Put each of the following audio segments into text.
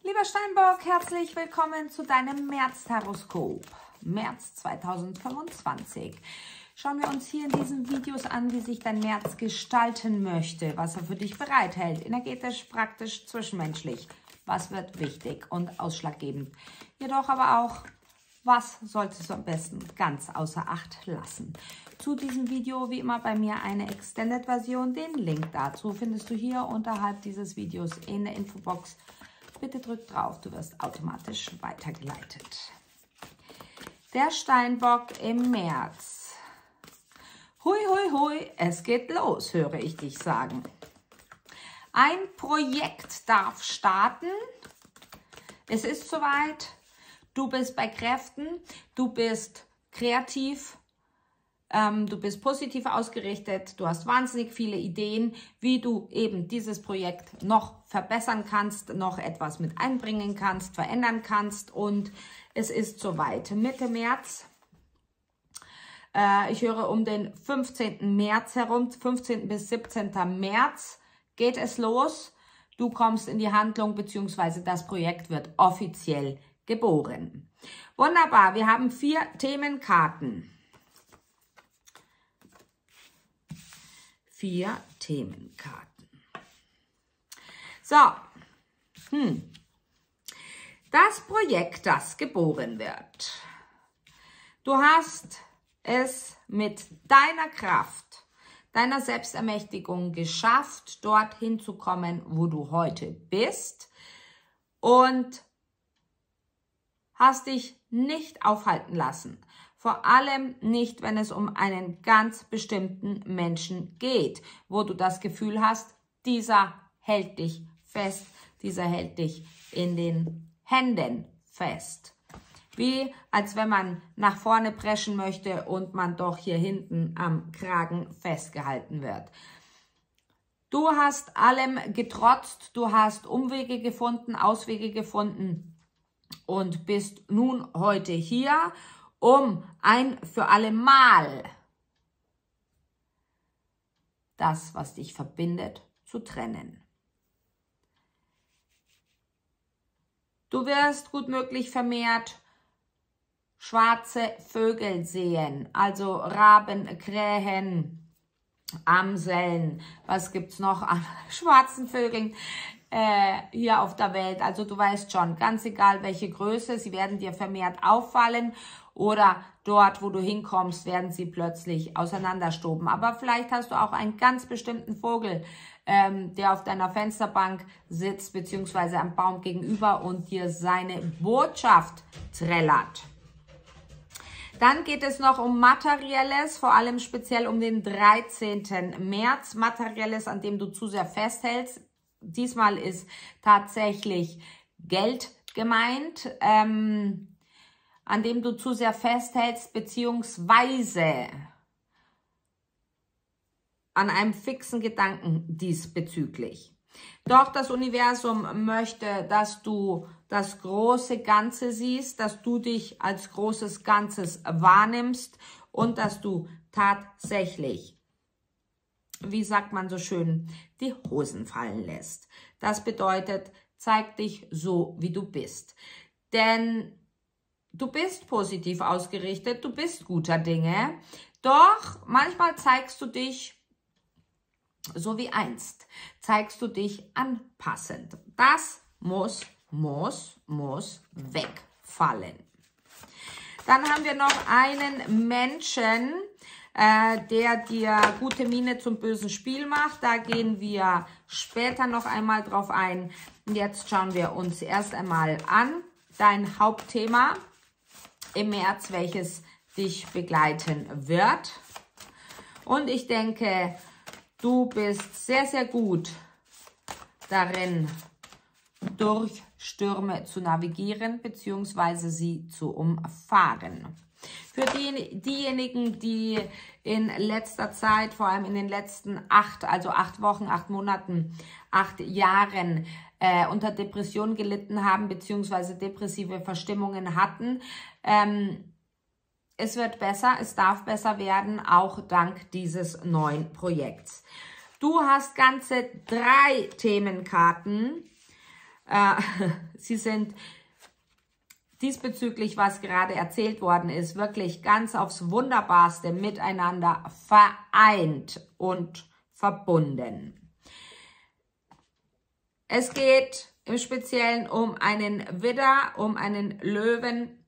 Lieber Steinbock, herzlich willkommen zu deinem März-Taroskop. März 2025. Schauen wir uns hier in diesen Videos an, wie sich dein März gestalten möchte, was er für dich bereithält, energetisch, praktisch, zwischenmenschlich. Was wird wichtig und ausschlaggebend. Jedoch aber auch, was solltest du am besten ganz außer Acht lassen. Zu diesem Video wie immer bei mir eine Extended-Version. Den Link dazu findest du hier unterhalb dieses Videos in der Infobox. Bitte drück drauf, du wirst automatisch weitergeleitet. Der Steinbock im März. Hui, hui, hui, es geht los, höre ich dich sagen. Ein Projekt darf starten. Es ist soweit. Du bist bei Kräften, du bist kreativ, du bist positiv ausgerichtet, du hast wahnsinnig viele Ideen, wie du eben dieses Projekt noch verbessern kannst, noch etwas mit einbringen kannst, verändern kannst und es ist soweit. Mitte März, ich höre um den 15. März herum, 15. bis 17. März geht es los. Du kommst in die Handlung bzw. das Projekt wird offiziell geboren. Wunderbar, wir haben 4 Themenkarten. 4 Themenkarten. So, das Projekt, das geboren wird. Du hast es mit deiner Kraft, deiner Selbstermächtigung geschafft, dorthin zu kommen, wo du heute bist und hast dich nicht aufhalten lassen. Vor allem nicht, wenn es um einen ganz bestimmten Menschen geht, wo du das Gefühl hast, dieser hält dich fest, dieser hält dich in den Händen fest. Wie als wenn man nach vorne preschen möchte und man doch hier hinten am Kragen festgehalten wird. Du hast allem getrotzt, du hast Umwege gefunden, Auswege gefunden und bist nun heute hier, um ein für alle Mal das, was dich verbindet, zu trennen. Du wirst gut möglich vermehrt schwarze Vögel sehen, also Raben, Krähen, Amseln, was gibt es noch an schwarzen Vögeln hier auf der Welt. Also du weißt schon, ganz egal welche Größe, sie werden dir vermehrt auffallen oder dort, wo du hinkommst, werden sie plötzlich auseinanderstoben. Aber vielleicht hast du auch einen ganz bestimmten Vogel, der auf deiner Fensterbank sitzt, beziehungsweise am Baum gegenüber und dir seine Botschaft trällert. Dann geht es noch um Materielles, vor allem speziell um den 13. März. Materielles, an dem du zu sehr festhältst. Diesmal ist tatsächlich Geld gemeint, an dem du zu sehr festhältst, beziehungsweise an einem fixen Gedanken diesbezüglich. Doch das Universum möchte, dass du das große Ganze siehst, dass du dich als großes Ganzes wahrnimmst und dass du tatsächlich, wie sagt man so schön, die Hosen fallen lässt. Das bedeutet, zeig dich so, wie du bist. Denn du bist positiv ausgerichtet, du bist guter Dinge, doch manchmal zeigst du dich so wie einst, zeigst du dich anpassend. Das muss wegfallen. Dann haben wir noch einen Menschen, der dir gute Miene zum bösen Spiel macht. Da gehen wir später noch einmal drauf ein. Jetzt schauen wir uns erst einmal an dein Hauptthema im März, welches dich begleiten wird. Und ich denke, du bist sehr, sehr gut darin, durch Stürme zu navigieren bzw. sie zu umfahren. Für diejenigen, die in letzter Zeit, vor allem in den letzten 8 Wochen, 8 Monaten, 8 Jahren unter Depressionen gelitten haben bzw. depressive Verstimmungen hatten, es wird besser, es darf besser werden, auch dank dieses neuen Projekts. Du hast ganze 3 Themenkarten. Sie sind diesbezüglich, was gerade erzählt worden ist, wirklich ganz aufs Wunderbarste miteinander vereint und verbunden. Es geht im Speziellen um einen Widder, um einen Löwen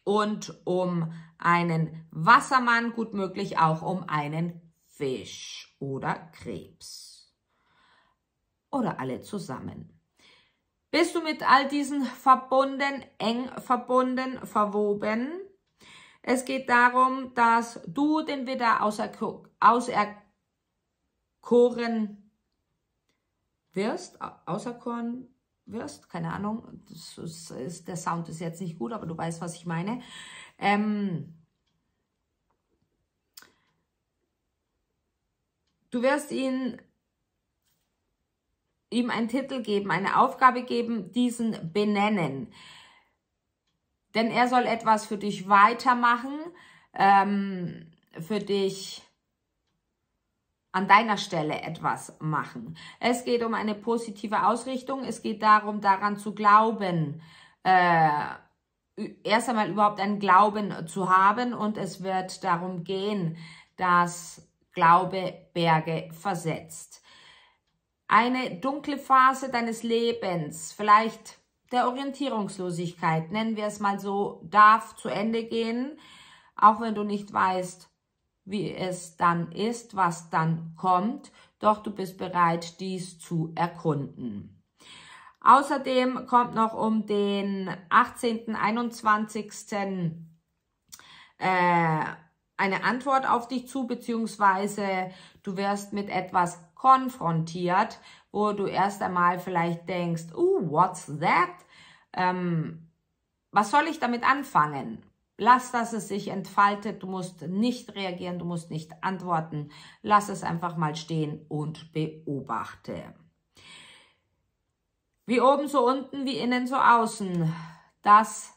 und um einen Wassermann, gut möglich auch um einen Fisch oder Krebs. Oder alle zusammen. Bist du mit all diesen verbunden, eng verbunden, verwoben? Es geht darum, dass du den Widder auserkoren wirst, keine Ahnung, der Sound ist jetzt nicht gut, aber du weißt, was ich meine. Du wirst ihm einen Titel geben, eine Aufgabe geben, diesen benennen. Denn er soll etwas für dich weitermachen, für dich an deiner Stelle etwas machen. Es geht um eine positive Ausrichtung, es geht darum, daran zu glauben, erst einmal überhaupt einen Glauben zu haben, und es wird darum gehen, dass Glaube Berge versetzt. Eine dunkle Phase deines Lebens, vielleicht der Orientierungslosigkeit, nennen wir es mal so, darf zu Ende gehen, auch wenn du nicht weißt, wie es dann ist, was dann kommt, doch du bist bereit, dies zu erkunden. Außerdem kommt noch um den 18., 21. Eine Antwort auf dich zu, beziehungsweise du wirst mit etwas konfrontiert, wo du erst einmal vielleicht denkst, what's that? Was soll ich damit anfangen? Lass, dass es sich entfaltet, du musst nicht reagieren, du musst nicht antworten. Lass es einfach mal stehen und beobachte. Wie oben so unten, wie innen so außen. Das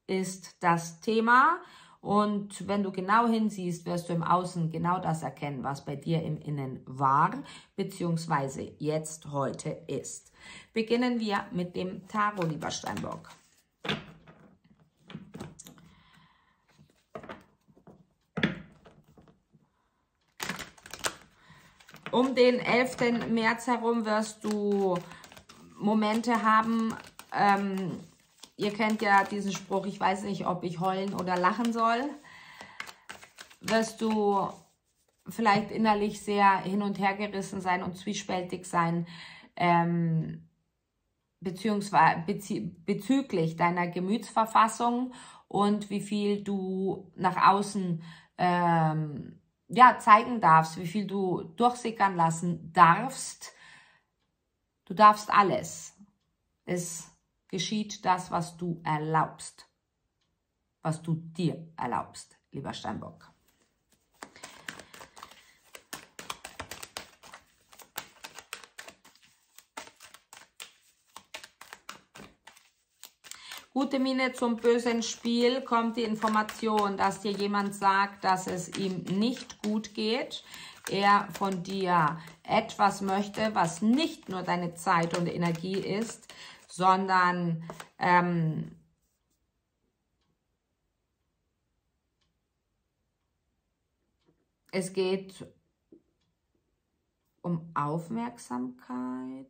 ist das Thema. Und wenn du genau hinsiehst, wirst du im Außen genau das erkennen, was bei dir im Innen war, beziehungsweise jetzt, heute ist. Beginnen wir mit dem Tarot, lieber Steinbock. Um den 11. März herum wirst du Momente haben, ihr kennt ja diesen Spruch, ich weiß nicht, ob ich heulen oder lachen soll, wirst du vielleicht innerlich sehr hin und her gerissen sein und zwiespältig sein, bezüglich deiner Gemütsverfassung und wie viel du nach außen zeigen darfst, wie viel du durchsickern lassen darfst. Du darfst alles. Es geschieht das, was du erlaubst. Was du dir erlaubst, lieber Steinbock. Gute Miene zum bösen Spiel, kommt die Information, dass dir jemand sagt, dass es ihm nicht gut geht. Er von dir etwas möchte, was nicht nur deine Zeit und Energie ist, sondern es geht um Aufmerksamkeit.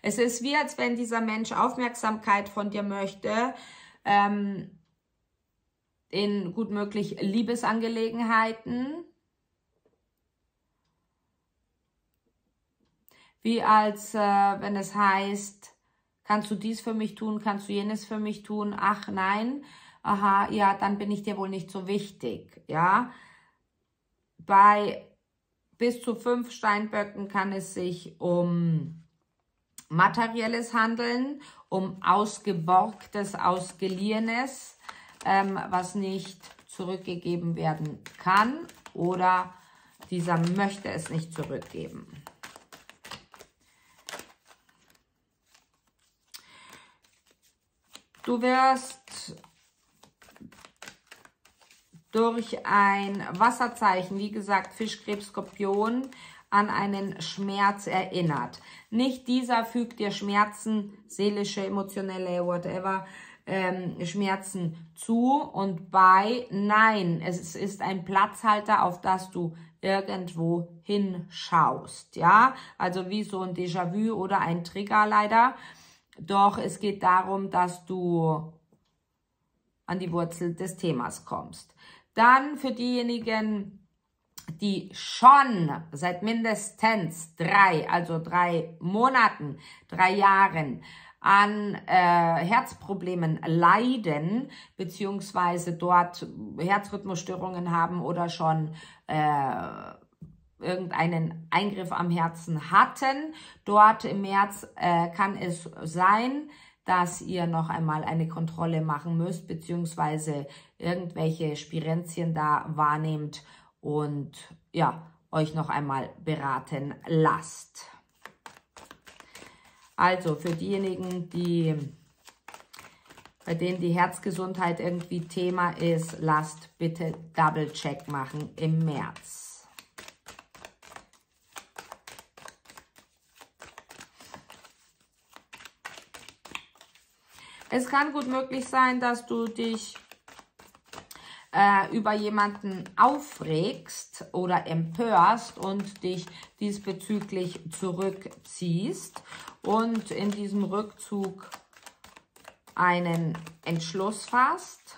Es ist wie, als wenn dieser Mensch Aufmerksamkeit von dir möchte, in gut möglich Liebesangelegenheiten. Wie als wenn es heißt, kannst du dies für mich tun, kannst du jenes für mich tun, ach nein, aha, ja, dann bin ich dir wohl nicht so wichtig, ja. Bei bis zu 5 Steinböcken kann es sich um Materielles handeln, um Ausgeborgtes, Ausgeliehenes, was nicht zurückgegeben werden kann oder dieser möchte es nicht zurückgeben. Du wirst durch ein Wasserzeichen, wie gesagt Fisch, Krebs, Skorpion, an einen Schmerz erinnert. Nicht dieser fügt dir Schmerzen, seelische, emotionelle, whatever, Schmerzen zu und bei, nein, es ist ein Platzhalter, auf das du irgendwo hinschaust, ja, also wie so ein Déjà-vu oder ein Trigger leider, doch es geht darum, dass du an die Wurzel des Themas kommst. Dann für diejenigen, die schon seit mindestens 3 Monaten, 3 Jahren an Herzproblemen leiden, beziehungsweise dort Herzrhythmusstörungen haben oder schon irgendeinen Eingriff am Herzen hatten. Dort im März kann es sein, dass ihr noch einmal eine Kontrolle machen müsst, beziehungsweise irgendwelche Spirenzchen da wahrnehmt und ja, euch noch einmal beraten lasst. Also für diejenigen, bei denen die Herzgesundheit irgendwie Thema ist, lasst bitte Double Check machen im März. Es kann gut möglich sein, dass du dich über jemanden aufregst oder empörst und dich diesbezüglich zurückziehst und in diesem Rückzug einen Entschluss fasst.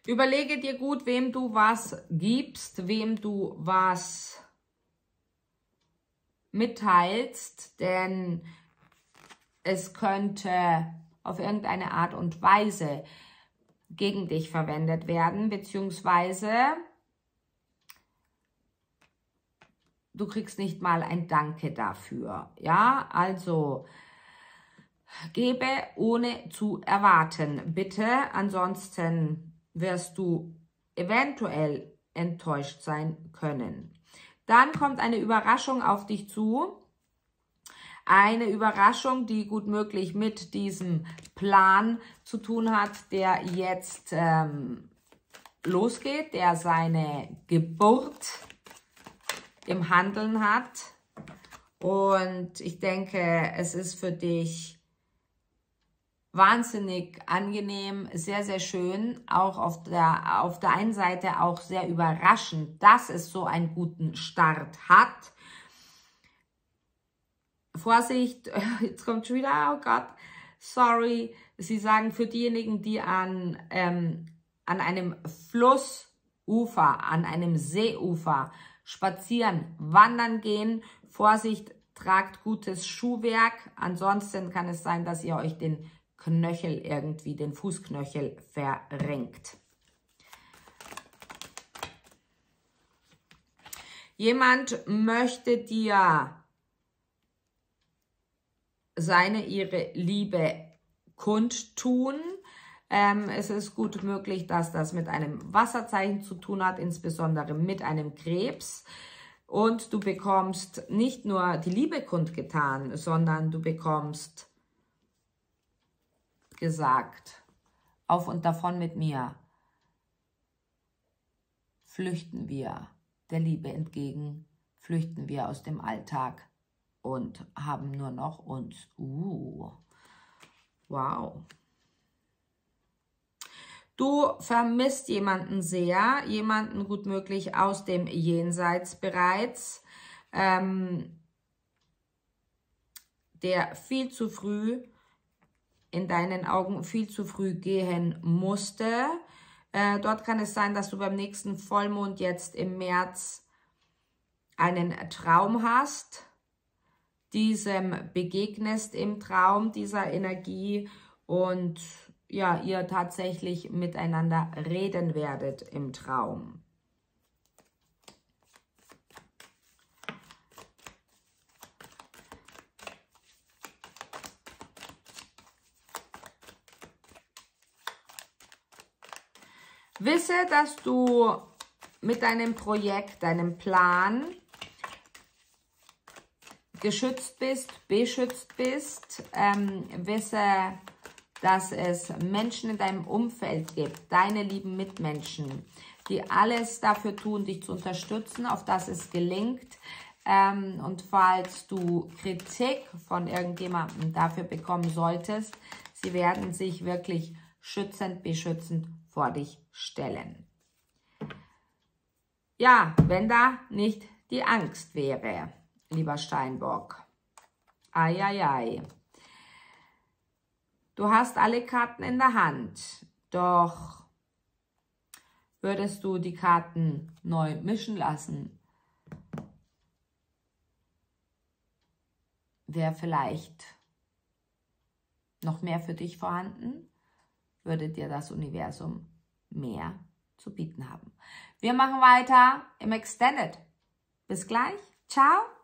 Überlege dir gut, wem du was gibst, wem du was mitteilst, denn es könnte auf irgendeine Art und Weise gegen dich verwendet werden, beziehungsweise du kriegst nicht mal ein Danke dafür. Ja, also gebe ohne zu erwarten, bitte, ansonsten wirst du eventuell enttäuscht sein können. Dann kommt eine Überraschung auf dich zu. Eine Überraschung, die gut möglich mit diesem Plan zu tun hat, der jetzt losgeht, der seine Geburt im Handeln hat. Und ich denke, es ist für dich wahnsinnig angenehm, sehr, sehr schön, auch auf der einen Seite auch sehr überraschend, dass es so einen guten Start hat. Vorsicht, jetzt kommt schon wieder, oh Gott, sorry, sie sagen für diejenigen, die an einem Flussufer, an einem Seeufer spazieren, wandern gehen, Vorsicht, tragt gutes Schuhwerk, ansonsten kann es sein, dass ihr euch den Knöchel irgendwie, den Fußknöchel verrenkt. Jemand möchte dir ihre Liebe kundtun. Es ist gut möglich, dass das mit einem Wasserzeichen zu tun hat, insbesondere mit einem Krebs. Und du bekommst nicht nur die Liebe kundgetan, sondern du bekommst gesagt, auf und davon mit mir, flüchten wir der Liebe entgegen, flüchten wir aus dem Alltag und haben nur noch uns. Wow. Du vermisst jemanden sehr, jemanden gut möglich aus dem Jenseits bereits, der viel zu früh, in deinen Augen viel zu früh gehen musste. Dort kann es sein, dass du beim nächsten Vollmond jetzt im März einen Traum hast, diesem begegnest im Traum, dieser Energie und ja, ihr tatsächlich miteinander reden werdet im Traum. Wisse, dass du mit deinem Projekt, deinem Plan geschützt bist, beschützt bist. Wisse, dass es Menschen in deinem Umfeld gibt, deine lieben Mitmenschen, die alles dafür tun, dich zu unterstützen, auf dass es gelingt. Und falls du Kritik von irgendjemandem dafür bekommen solltest, sie werden sich wirklich schützend, beschützend vor dich stellen. Ja, wenn da nicht die Angst wäre, lieber Steinbock. Eieiei. Du hast alle Karten in der Hand, doch würdest du die Karten neu mischen lassen, wäre vielleicht noch mehr für dich vorhanden, würde dir das Universum mehr zu bieten haben. Wir machen weiter im Extended. Bis gleich. Ciao.